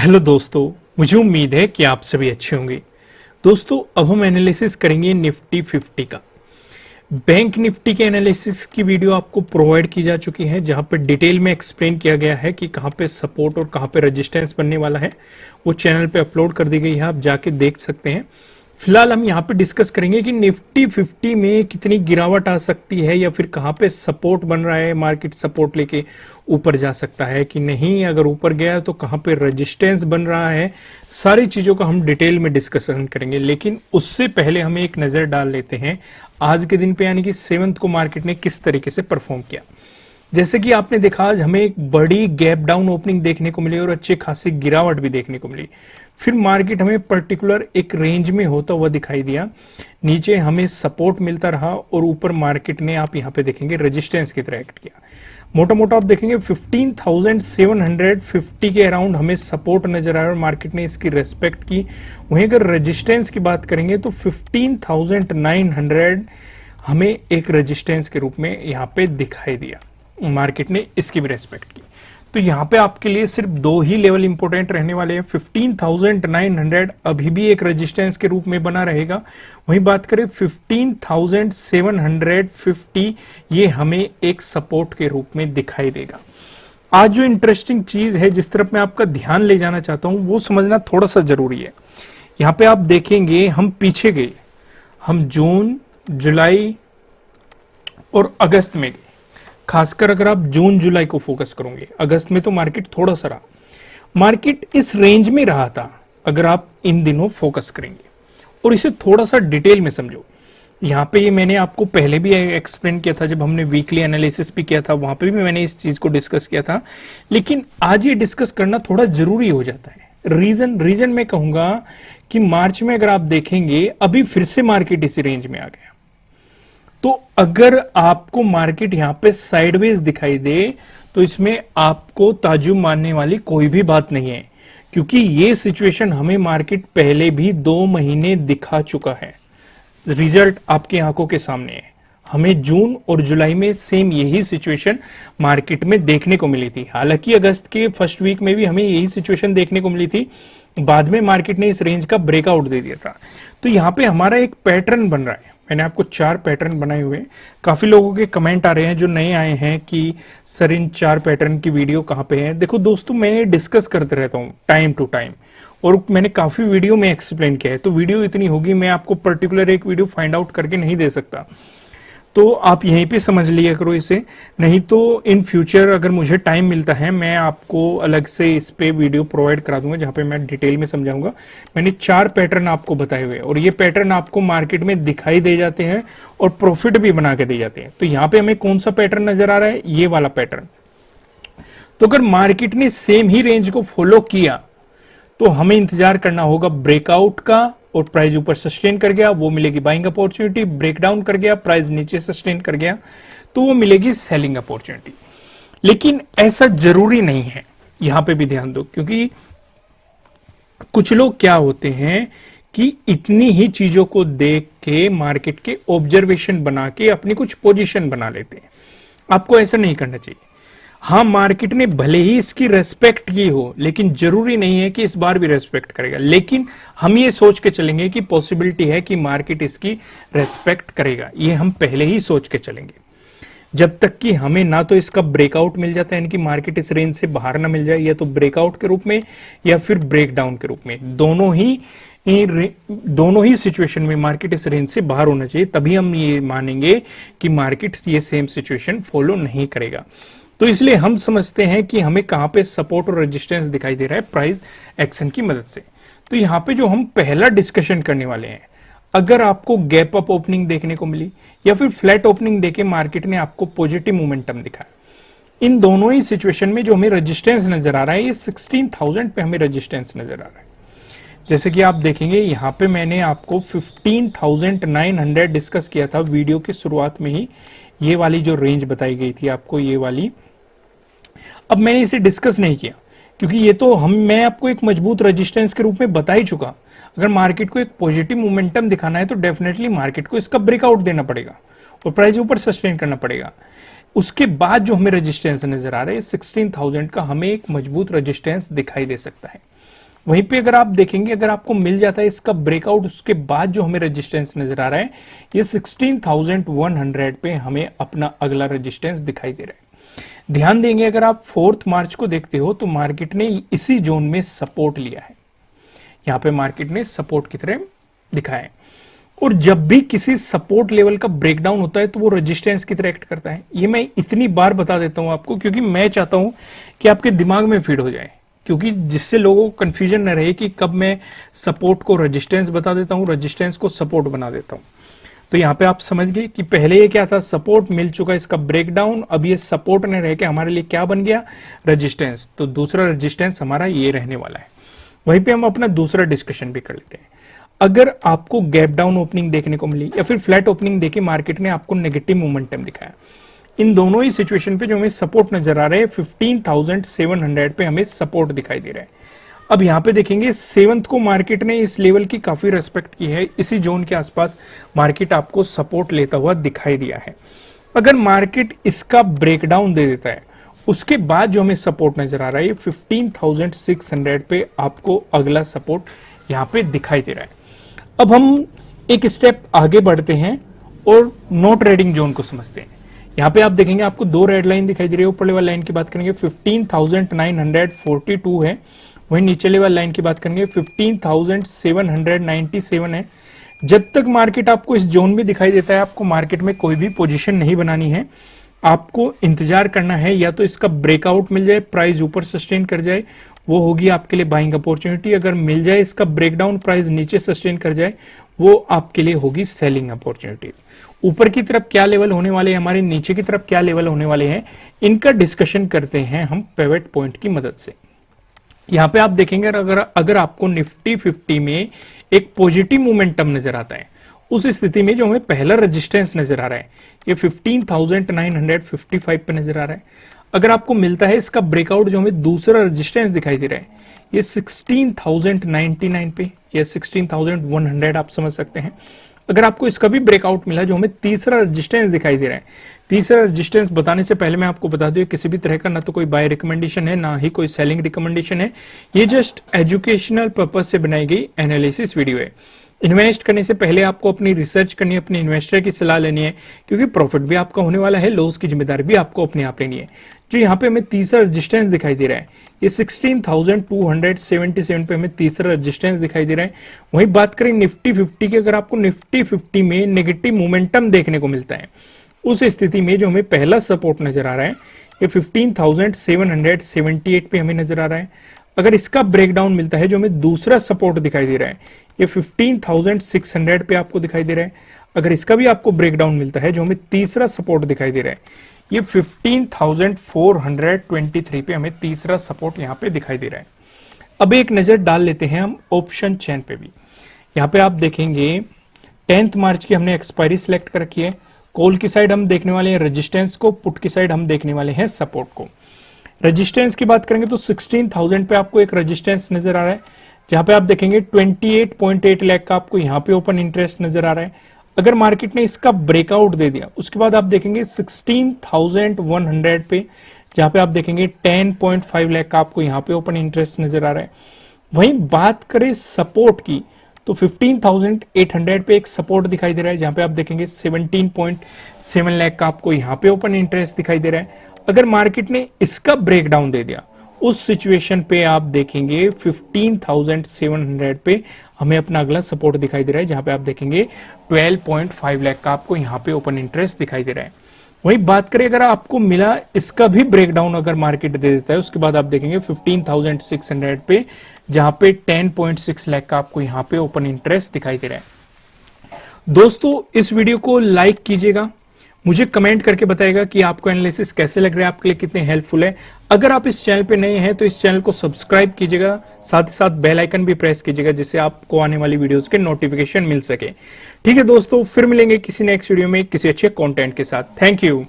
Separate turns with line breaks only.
Hello दोस्तों, मुझे उम्मीद है कि आप सभी अच्छे होंगे। दोस्तों, अब हम एनालिसिस करेंगे निफ्टी 50 का। बैंक निफ्टी के एनालिसिस की वीडियो आपको प्रोवाइड की जा चुकी है, जहां पर डिटेल में एक्सप्लेन किया गया है कि कहां पे सपोर्ट और कहां पे रेजिस्टेंस बनने वाला है। वो चैनल पे अपलोड कर दी गई है, आप जाके देख सकते हैं। फिलहाल हम यहाँ पे डिस्कस करेंगे कि निफ्टी 50 में कितनी गिरावट आ सकती है या फिर कहां पे सपोर्ट बन रहा है, मार्केट सपोर्ट लेके ऊपर जा सकता है कि नहीं, अगर ऊपर गया तो कहां पे रेजिस्टेंस बन रहा है। सारी चीजों का हम डिटेल में डिस्कशन करेंगे, लेकिन उससे पहले हमें एक नजर डाल लेते हैं आज के दिन पे, यानी कि 7 को मार्केट ने किस तरीके से परफॉर्म किया। जैसे कि आपने देखा, आज हमें एक बड़ी गैप डाउन ओपनिंग देखने को मिली और अच्छी खासी गिरावट भी देखने को मिली। फिर मार्केट हमें पर्टिकुलर एक रेंज में होता हुआ दिखाई दिया, नीचे हमें सपोर्ट मिलता रहा और ऊपर मार्केट ने, आप यहां पे देखेंगे, रेजिस्टेंस की तरह एक्ट किया। मोटा मोटा आप देखेंगे 15,750 के अराउंड हमें सपोर्ट नजर आया और मार्केट ने इसकी रेस्पेक्ट की। वहीं अगर रेजिस्टेंस की बात करेंगे तो 15,900 हमें एक रेजिस्टेंस के रूप में यहां पे दिखाई दिया। मार्केट ने इसकी भी रेस्पेक्ट की। तो यहां पे आपके लिए सिर्फ दो ही लेवल इंपॉर्टेंट रहने वाले हैं। 15,900 अभी भी एक रेजिस्टेंस के रूप में बना रहेगा। वहीं बात करें 15,750, ये हमें एक सपोर्ट के रूप में दिखाई देगा। आज जो इंटरेस्टिंग चीज है, जिस तरफ मैं आपका ध्यान ले जाना चाहता हूं, वो समझना थोड़ा सा जरूरी है। यहां पे आप देखेंगे, हम पीछे गए, हम जून, जुलाई और अगस्त में गए। खासकर अगर आप जून जुलाई को फोकस करोगे, अगस्त में तो मार्केट थोड़ा सा रहा, मार्केट इस रेंज में रहा था। अगर आप इन दिनों फोकस करेंगे और इसे थोड़ा सा डिटेल में समझो, यहां पे ये मैंने आपको पहले भी एक्सप्लेन किया था, जब हमने वीकली एनालिसिस भी किया था, वहां पे भी मैंने इस चीज को डिस्कस किया था, लेकिन आज ये डिस्कस करना थोड़ा जरूरी हो जाता है। रीजन मैं कहूंगा कि मार्च में अगर आप देखेंगे, अभी फिर से मार्केट इसी रेंज में आ गया। तो अगर आपको मार्केट यहां पे साइडवेज दिखाई दे तो इसमें आपको ताज्जुब मानने वाली कोई भी बात नहीं है, क्योंकि ये सिचुएशन हमें मार्केट पहले भी 2 महीने दिखा चुका है। रिजल्ट आपकी आंखों के सामने है। हमें जून और जुलाई में सेम यही सिचुएशन मार्केट में देखने को मिली थी। हालांकि अगस्त के फर्स्ट वीक में भी हमें यही सिचुएशन देखने को मिली थी, बाद में मार्केट ने इस रेंज का ब्रेकआउट दे दिया था। तो यहां पे हमारा एक पैटर्न बन रहा है। मैंने आपको 4 पैटर्न बनाए हुए। काफी लोगों के कमेंट आ रहे हैं जो नए आए हैं कि सर इन 4 पैटर्न की वीडियो कहां पे है। देखो दोस्तों, मैं डिस्कस करते रहता हूं टाइम टू टाइम, और मैंने काफी वीडियो में एक्सप्लेन किया है। तो वीडियो इतनी होगी, मैं आपको पर्टिकुलर एक वीडियो फाइंड आउट करके नहीं दे सकता। तो आप यहीं पे समझ लिया करो इसे। नहीं तो इन फ्यूचर अगर मुझे टाइम मिलता है, मैं आपको अलग से इस पे वीडियो प्रोवाइड करा दूंगा, जहां पे मैं डिटेल में समझाऊंगा। मैंने 4 पैटर्न आपको बताए हुए, और ये पैटर्न आपको मार्केट में दिखाई दे जाते हैं और प्रॉफिट भी बना के दे जाते हैं। तो यहाँ पे हमें कौन सा पैटर्न नजर आ रहा है? ये वाला पैटर्न। तो अगर मार्केट ने सेम ही रेंज को फॉलो किया तो हमें इंतजार करना होगा ब्रेकआउट का, और प्राइस ऊपर सस्टेन कर गया वो मिलेगी बाइंग अपॉर्चुनिटी, ब्रेकडाउन कर गया, प्राइस नीचे सस्टेन कर गया तो वो मिलेगी सेलिंग अपॉर्चुनिटी। लेकिन ऐसा जरूरी नहीं है, यहां पे भी ध्यान दो, क्योंकि कुछ लोग क्या होते हैं कि इतनी ही चीजों को देख के मार्केट के ऑब्जर्वेशन बना के अपनी कुछ पोजीशन बना लेते हैं। आपको ऐसा नहीं करना चाहिए। हाँ, मार्केट ने भले ही इसकी रेस्पेक्ट की हो, लेकिन जरूरी नहीं है कि इस बार भी रेस्पेक्ट करेगा। लेकिन हम ये सोच के चलेंगे कि पॉसिबिलिटी है कि मार्केट इसकी रेस्पेक्ट करेगा, ये हम पहले ही सोच के चलेंगे। जब तक कि हमें ना तो इसका ब्रेकआउट मिल जाता है, यानी कि मार्केट इस रेंज से बाहर ना मिल जाए, या तो ब्रेकआउट के रूप में या फिर ब्रेकडाउन के रूप में, दोनों ही सिचुएशन में मार्केट इस रेंज से बाहर होना चाहिए। तभी हम ये मानेंगे कि मार्केट ये सेम सिचुएशन फॉलो नहीं करेगा। तो इसलिए हम समझते हैं कि हमें कहां पे सपोर्ट और रेजिस्टेंस दिखाई दे रहा है प्राइस एक्शन की मदद से। तो यहां पे जो हम पहला डिस्कशन करने वाले हैं, अगर आपको गैप अप ओपनिंग देखने को मिली या फिर फ्लैट ओपनिंग देके मार्केट ने आपको पॉजिटिव मोमेंटम दिखाया, इन दोनों ही सिचुएशन में जो हमें रेजिस्टेंस नजर आ रहा है, ये 16,000 पे हमें रेजिस्टेंस नजर आ रहा है। जैसे कि आप देखेंगे, यहां पे मैंने आपको 15,900 डिस्कस किया था वीडियो की शुरुआत में ही। ये वाली जो रेंज बताई गई थी आपको, ये वाली, अब मैंने इसे डिस्कस नहीं किया क्योंकि ये तो मैं आपको एक मजबूत रेजिस्टेंस के रूप में बता ही चुका। अगर मार्केट को एक पॉजिटिव मोमेंटम दिखाना है तो डेफिनेटली मार्केट को इसका ब्रेकआउट देना पड़ेगा और प्राइस ऊपर सस्टेन करना पड़ेगा। उसके बाद जो हमें रेजिस्टेंस नजर आ रहा है 16,000 का, हमें एक मजबूत रेजिस्टेंस दिखाई दे सकता है। वहीं पे अगर आप देखेंगे, अगर आपको मिल जाता है इसका ब्रेकआउट, उसके बाद जो हमें रेजिस्टेंस नजर आ रहा है ये 16,100 पे हमें अपना अगला रेजिस्टेंस दिखाई दे रहा है। ध्यान देंगे, अगर आप 4 मार्च को देखते हो तो मार्केट ने इसी जोन में सपोर्ट लिया है, यहां पे मार्केट ने सपोर्ट की तरह दिखाया है। और जब भी किसी सपोर्ट लेवल का ब्रेकडाउन होता है तो वो रेजिस्टेंस की तरह एक्ट करता है। ये मैं इतनी बार बता देता हूं आपको, क्योंकि मैं चाहता हूं कि आपके दिमाग में फीड हो जाए, क्योंकि जिससे लोगों को कंफ्यूजन न रहे कि कब मैं सपोर्ट को रेजिस्टेंस बता देता हूं, रेजिस्टेंस को सपोर्ट बना देता हूं। तो यहां पे आप समझ गए कि पहले ये क्या था, सपोर्ट मिल चुका, इसका ब्रेकडाउन, अब ये सपोर्ट न रह के हमारे लिए क्या बन गया, रेजिस्टेंस। तो दूसरा रेजिस्टेंस हमारा ये रहने वाला है। वहीं पे हम अपना दूसरा डिस्कशन भी कर लेते हैं। अगर आपको गैप डाउन ओपनिंग देखने को मिली या फिर फ्लैट ओपनिंग देके मार्केट ने आपको नेगेटिव मोमेंटम दिखाया, इन दोनों ही सिचुएशन पे जो हमें सपोर्ट नजर आ रहे हैं 15,700 पे हमें सपोर्ट दिखाई दे रहा है। अब यहां पे देखेंगे 7th को मार्केट ने इस लेवल की काफी रेस्पेक्ट की है, इसी जोन के आसपास मार्केट आपको सपोर्ट लेता हुआ दिखाई दिया है। अगर मार्केट इसका ब्रेकडाउन दे देता है, उसके बाद जो हमें सपोर्ट नजर आ रहा है 15,600 पे आपको अगला सपोर्ट यहां पे दिखाई दे रहा है। अब हम एक स्टेप आगे बढ़ते हैं और नो ट्रेडिंग जोन को समझते हैं। यहां पे आप देखेंगे आपको 2 रेड लाइन दिखाई दे रही है। ऊपर लेवल लाइन की बात करेंगे 15,942 है, वहीं नीचे लेवल लाइन की बात करेंगे 15,797 है। जब तक मार्केट आपको इस जोन में दिखाई देता है, आपको मार्केट में कोई भी पोजीशन नहीं बनानी है, आपको इंतजार करना है या तो इसका ब्रेकआउट मिल जाए, प्राइस ऊपर सस्टेन कर जाए, वो होगी आपके लिए बाइंग अपॉर्चुनिटी। अगर मिल जाए इसका ब्रेकडाउन, प्राइस नीचे सस्टेन कर जाए, वो आपके लिए होगी सेलिंग अपॉर्चुनिटीज। ऊपर की तरफ क्या लेवल होने वाले हैं हमारे, नीचे की तरफ क्या लेवल होने वाले हैं, इनका डिस्कशन करते हैं हम पिवट पॉइंट की मदद से। यहां पे आप देखेंगे अगर आपको निफ्टी 50 में एक पॉजिटिव मोमेंटम नजर आता है, उस स्थिति में जो हमें पहला रेजिस्टेंस नजर आ रहा है ये 15,955 पे नजर आ रहा है। अगर आपको मिलता है इसका ब्रेकआउट, जो हमें दूसरा रेजिस्टेंस दिखाई दे रहा है ये 16,099 पे या 16,100 आप समझ सकते हैं। अगर आपको इसका भी ब्रेकआउट मिला, जो हमें तीसरा रेजिस्टेंस दिखाई दे रहा है, तीसरा रेजिस्टेंस बताने से पहले मैं आपको बता दूं किसी भी तरह का ना तो कोई बाय रिकमेंडेशन है, ना ही कोई सेलिंग रिकमेंडेशन है। ये जस्ट एजुकेशनल पर्पज से बनाई गई एनालिसिस वीडियो है। इन्वेस्ट करने से पहले आपको अपनी रिसर्च करनी है, अपने इन्वेस्टर की सलाह लेनी है, क्योंकि प्रॉफिट भी आपका होने वाला है, लॉस की जिम्मेदारी भी आपको अपने आप लेनी है। जो यहाँ पे हमें तीसरा रेजिस्टेंस दिखाई दे रहा है ये 16,277 पे हमें तीसरा रेजिस्टेंस दिखाई दे रहा है। वहीं बात करें निफ्टी 50 की, अगर आपको निफ्टी 50 में नेगेटिव मोमेंटम देखने को मिलता है, उस स्थिति में जो हमें पहला सपोर्ट नजर आ रहा है ये 15,778 पे हमें नजर आ रहा है। अगर इसका ब्रेकडाउन मिलता है, जो हमें दूसरा सपोर्ट दिखाई दे रहा है ये 15,600 पे आपको दिखाई दे रहा है। अगर इसका भी आपको ब्रेकडाउन मिलता है, जो हमें तीसरा सपोर्ट दिखाई दे रहा है ये 15,423 पे हमें तीसरा सपोर्ट यहां पे दिखाई दे रहा है। अब एक नजर डाल लेते हैं हम ऑप्शन चेन पे भी। यहां पे आप देखेंगे 10 मार्च की हमने एक्सपायरी सिलेक्ट कर रखी है। कॉल की साइड हम देखने वाले हैं रेजिस्टेंस को, पुट की साइड हम देखने वाले हैं सपोर्ट को। रेजिस्टेंस की बात करेंगे तो 16,000 पे आपको एक रेजिस्टेंस नजर आ रहा है, जहां पे आप देखेंगे 28.8 लाख का आपको यहां पे ओपन इंटरेस्ट नजर आ रहा है। अगर मार्केट ने इसका ब्रेकआउट दे दिया, उसके बाद आप देखेंगे 16,100 पे, जहां पे आप देखेंगे 10.5 लाख का आपको यहां पे ओपन इंटरेस्ट नजर आ रहा है। वहीं बात करें सपोर्ट की तो 15,800 पे एक सपोर्ट दिखाई दे रहा है, जहां पे आप देखेंगे 17.7 लाख का आपको यहां पे ओपन इंटरेस्ट दिखाई दे रहा है। अगर मार्केट ने इसका ब्रेकडाउन दे दिया, उस सिचुएशन पे आप देखेंगे 15,700 पे हमें अपना अगला सपोर्ट दिखाई दे रहा है, जहां पे आप देखेंगे 12.5 लाख का आपको यहां पे ओपन इंटरेस्ट दिखाई दे रहा है। वही बात करें अगर आपको मिला इसका भी ब्रेकडाउन अगर मार्केट दे देता है, उसके बाद आप देखेंगे 15,600 पे, जहां पे 10.6 लाख का आपको यहां पे ओपन इंटरेस्ट दिखाई दे रहा है। दोस्तों इस वीडियो को लाइक कीजिएगा, मुझे कमेंट करके बताइएगा कि आपको एनालिसिस कैसे लग रहा है, आपके लिए कितने हेल्पफुल है। अगर आप इस चैनल पे नए हैं तो इस चैनल को सब्सक्राइब कीजिएगा, साथ ही साथ बेल आइकन भी प्रेस कीजिएगा, जिससे आपको आने वाली वीडियोस के नोटिफिकेशन मिल सके। ठीक है दोस्तों, फिर मिलेंगे किसी नेक्स्ट वीडियो में किसी अच्छे कंटेंट के साथ। Thank you.